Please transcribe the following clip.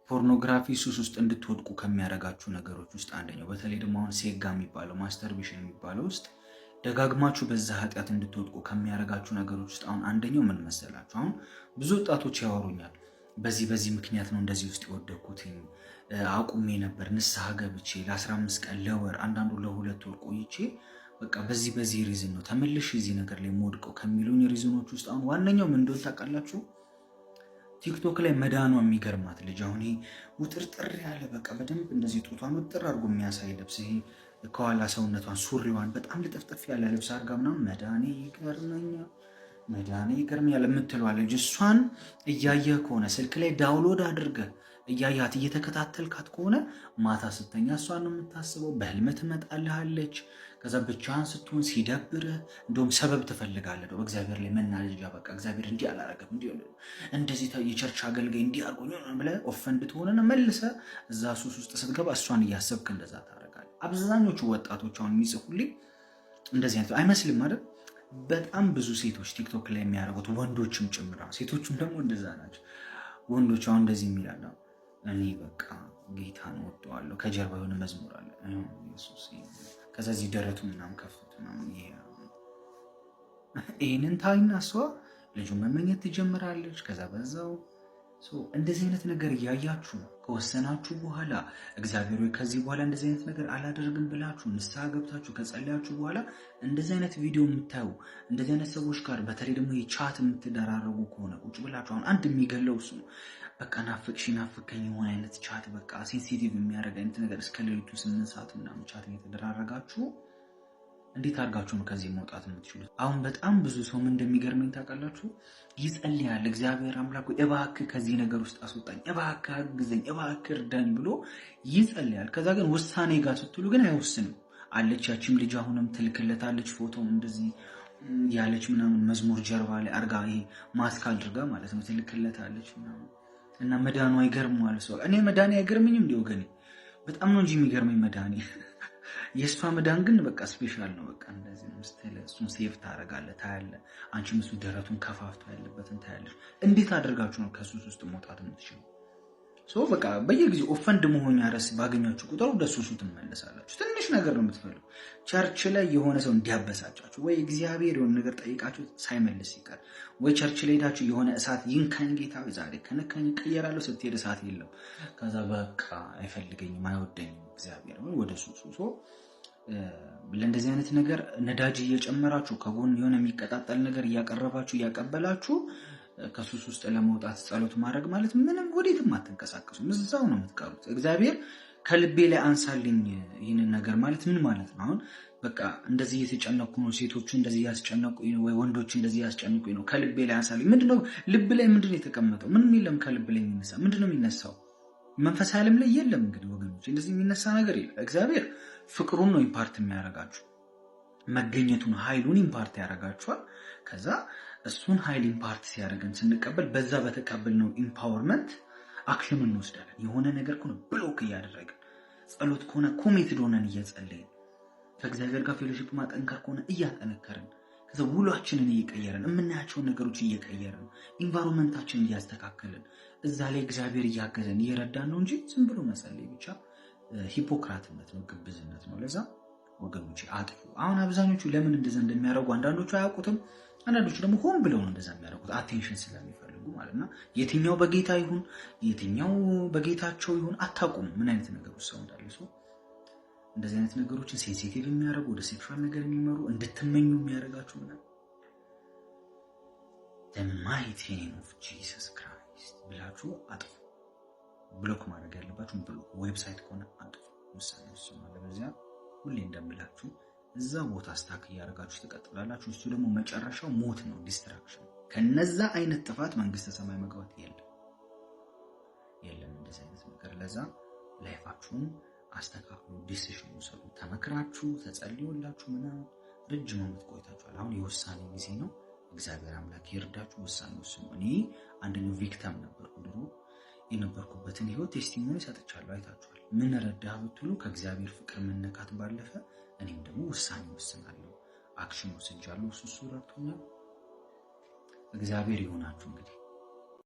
ፖርኖግራፊ ሱስ ውስጥ እንድትወድቁ ከሚያደርጋችሁ ነገሮች ውስጥ አንደኛው በተለይ ደግሞ አሁን ሴጋ የሚባለው ማስተርቤሽን የሚባለው ውስጥ ደጋግማችሁ በዛ ኃጢአት እንድትወድቁ ከሚያደርጋችሁ ነገሮች ውስጥ አሁን አንደኛው ምን መሰላችሁ? አሁን ብዙ ወጣቶች ያወሩኛል። በዚህ ምክንያት ነው እንደዚህ ውስጥ የወደኩት። አቁሜ ነበር ንስሐ ገብቼ ለ15 ቀን ለወር አንዳንዱ ለ2 ወር ቆይቼ በቃ በዚህ ሪዝን ነው ተመልሼ እዚህ ነገር ላይ የምወድቀው ከሚሉኝ ሪዝኖች ውስጥ አሁን ዋነኛው ምን እንደሆነ ታውቃላችሁ? ቲክቶክ ላይ መዳኗ የሚገርማት ልጅ አሁን ይሄ ውጥርጥር ያለ በቃ በደንብ እንደዚህ ጡቷን ውጥር አድርጎ የሚያሳይ ልብስ ይሄ ከኋላ ሰውነቷን ሱሪዋን በጣም ልጥፍጥፍ ያለ ልብስ አድርጋ ምናምን መዳኔ ይገርመኛል የምትለዋ ልጅ እሷን እያየህ ከሆነ ስልክ ላይ ዳውንሎድ አድርገህ እያያት እየተከታተልካት ከሆነ ማታ ስተኛ እሷን ነው የምታስበው። በህልም ትመጣልሃለች። ከዛ ብቻህን ስትሆን ሲደብርህ እንደውም ሰበብ ትፈልጋለህ። በእግዚአብሔር ላይ መናደጃ በቃ እግዚአብሔር እንዲህ አላረገም እንደዚህ የቸርች አገልጋይ እንዲህ አድርጎኝ ብለህ ኦፈንድ ትሆንና መልሰህ እዛ ሱስ ውስጥ ስትገባ እሷን እያሰብክ እንደዛ ታደርጋለህ። አብዛኞቹ ወጣቶች አሁን የሚጽፉልኝ እንደዚህ አይነት አይመስልም አይደል? በጣም ብዙ ሴቶች ቲክቶክ ላይ የሚያደርጉት ወንዶችም ጭምራ ሴቶችም ደግሞ እንደዛ ናቸው። ወንዶች አሁን እንደዚህ የሚላለ እኔ በቃ ጌታን ወደዋለሁ ከጀርባ የሆነ መዝሙር አለ ኢየሱስ ከዛ እዚህ ደረቱ ምናምን ከፍቶ ምናምን ይሄንን ታይና እሷ ልጁን መመኘት ትጀምራለች። ከዛ በዛው እንደዚህ አይነት ነገር እያያችሁ ከወሰናችሁ በኋላ እግዚአብሔር ወይ ከዚህ በኋላ እንደዚህ አይነት ነገር አላደርግም ብላችሁ ንስሐ ገብታችሁ ከጸለያችሁ በኋላ እንደዚህ አይነት ቪዲዮ የምታዩ እንደዚህ አይነት ሰዎች ጋር በተለይ ደግሞ የቻት የምትደራረጉ ከሆነ ቁጭ ብላችሁ አሁን አንድ የሚገለው እሱ በቃ ናፍቀኝ የሆነ አይነት ቻት በቃ ሴንሲቲቭ የሚያደርግ አይነት ነገር እስከ ሌሊቱ 8 ሰዓት ምናምን ቻት እየተደራረጋችሁ እንዴት አድርጋችሁ ነው ከዚህ መውጣት የምትችሉት? አሁን በጣም ብዙ ሰው ምን እንደሚገርመኝ ታውቃላችሁ? ይጸልያል። እግዚአብሔር አምላክ እባክህ ከዚህ ነገር ውስጥ አስወጣኝ፣ እባክህ አግዘኝ፣ እባክህ እርዳኝ ብሎ ይጸልያል። ከዛ ግን ውሳኔ ጋር ስትሉ ግን አይወስንም። አለች ያቺም ልጅ አሁንም ትልክለታለች ፎቶ እንደዚህ ያለች ምናምን መዝሙር ጀርባ ላይ አርጋ ይሄ ማስክ አድርጋ ማለት ነው ትልክለታለች ምናምን እና መዳኑ አይገርመዋል ሰው። እኔ መዳኔ አይገርመኝም እንዴ ወገኔ? በጣም ነው እንጂ የሚገርመኝ መዳኔ። የእሷ መዳን ግን በቃ ስፔሻል ነው። በቃ እንደዚህ ነው ስትል እሱን ሴፍ ታደርጋለህ፣ ታያለህ። አንቺም እሱ ደረቱን ከፋፍቶ ያለበትን ታያለሽ። እንዴት አድርጋችሁ ነው ከሱስ ውስጥ መውጣት የምትችሉ? በቃ በየጊዜው ኦፈንድ መሆኛ ረስ ባገኛችሁ ቁጥር ወደ ሱሱ ትመለሳላችሁ። ትንሽ ነገር ነው የምትፈልጉ። ቸርች ላይ የሆነ ሰው እንዲያበሳጫችሁ ወይ እግዚአብሔር የሆነ ነገር ጠይቃችሁ ሳይመልስ ይቀር ወይ ቸርች ላይ ሄዳችሁ የሆነ እሳት ይንካኝ ጌታ ዛሬ ከነካኝ ቀየራለሁ ስትሄድ እሳት የለም። ከዛ በቃ አይፈልገኝም አይወደኝም እግዚአብሔር ወደ ሱሱ ለእንደዚህ አይነት ነገር ነዳጅ እየጨመራችሁ ከጎን የሆነ የሚቀጣጠል ነገር እያቀረባችሁ እያቀበላችሁ ከሱስ ውስጥ ለመውጣት ጸሎት ማድረግ ማለት ምንም ወዴትም አትንቀሳቀሱም፣ እዛው ነው የምትቀሩት። እግዚአብሔር ከልቤ ላይ አንሳልኝ ይህንን ነገር ማለት ምን ማለት ነው? አሁን በቃ እንደዚህ እየተጨነቁ ነው ሴቶቹ እንደዚህ ያስጨነቁኝ ነው ወይ ወንዶች እንደዚህ ያስጨነቁኝ ነው፣ ከልቤ ላይ አንሳልኝ። ምንድነው ልብ ላይ ምንድነው የተቀመጠው? ምንም የለም ከልብ ላይ የሚነሳ ምንድነው የሚነሳው? መንፈሳዊ ዓለም ላይ የለም። እንግዲህ ወገኖች እንደዚህ የሚነሳ ነገር የለም። እግዚአብሔር ፍቅሩን ነው ኢምፓርት የሚያደርጋችሁ፣ መገኘቱን ኃይሉን ኢምፓርት ያደርጋችኋል። ከዛ እሱን ኃይል ኢምፓርት ሲያደርገን ስንቀበል በዛ በተቀበልነው ኢምፓወርመንት አክሽን እንወስዳለን። የሆነ ነገር ከሆነ ብሎክ እያደረግን፣ ጸሎት ከሆነ ኮሚትድ ሆነን እየጸለይን፣ ከእግዚአብሔር ጋር ፌሎሺፕ ማጠንከር ከሆነ እያጠነከርን፣ ከዛ ውሏችንን እየቀየርን፣ የምናያቸውን ነገሮች እየቀየርን፣ ኢንቫይሮንመንታችንን እያስተካከልን፣ እዛ ላይ እግዚአብሔር እያገዘን እየረዳን ነው እንጂ ዝም ብሎ መጸለይ ብቻ ሂፖክራትነት ነው፣ ግብዝነት ነው። ለዛ ወገኖች አጥፉ። አሁን አብዛኞቹ ለምን እንደዛ እንደሚያደርጉ አንዳንዶቹ አያውቁትም፣ አንዳንዶቹ ደግሞ ሆን ብለው ነው እንደዛ የሚያደርጉት አቴንሽን ስለሚፈልጉ ማለትና የትኛው በጌታ ይሁን የትኛው በጌታቸው ይሁን አታውቁም ምን አይነት ነገር ውስጥ ሰው እንዳለ። ሰው እንደዚህ አይነት ነገሮችን ሴንሲቲቭ የሚያደርጉ ወደ ሴክሹዋል ነገር የሚመሩ እንድትመኙ የሚያደርጋችሁ ምናምን the mighty name of Jesus Christ ብላችሁ አጥፉ። ብሎክ ማድረግ ያለባችሁ ብሎክ፣ ዌብሳይት ከሆነ አጥፉ። ምሳሌ ነው ለበዚያ ሁሌ እንደምላችሁ እዛ ቦታ ስታክ እያደረጋችሁ ትቀጥላላችሁ። እሱ ደግሞ መጨረሻው ሞት ነው፣ ዲስትራክሽን። ከነዛ አይነት ጥፋት መንግስተ ሰማይ መግባት የለም እንደዚህ አይነት ነገር። ለዛ ላይፋችሁን አስተካክሉ፣ ዲሲሽን ውሰዱ። ተመክራችሁ ተጸልዮላችሁ ምናምን ረጅም ዓመት ቆይታችኋል። አሁን የውሳኔ ጊዜ ነው። እግዚአብሔር አምላክ ይርዳችሁ፣ ውሳኔ ወስኑ። እኔ አንደኛው ቪክተም ነበርኩ። ድሮ የነበርኩበትን ህይወት ቴስቲሞኒ ሰጥቻለሁ፣ አይታችኋል። ምን ረዳህ ብትሉ ከእግዚአብሔር ፍቅር መነካት ባለፈ እኔም ደግሞ ውሳኔ ወስናለሁ፣ አክሽን ወስጃለሁ። እሱ ረድቶኛል። እግዚአብሔር ይሆናችሁ እንግዲህ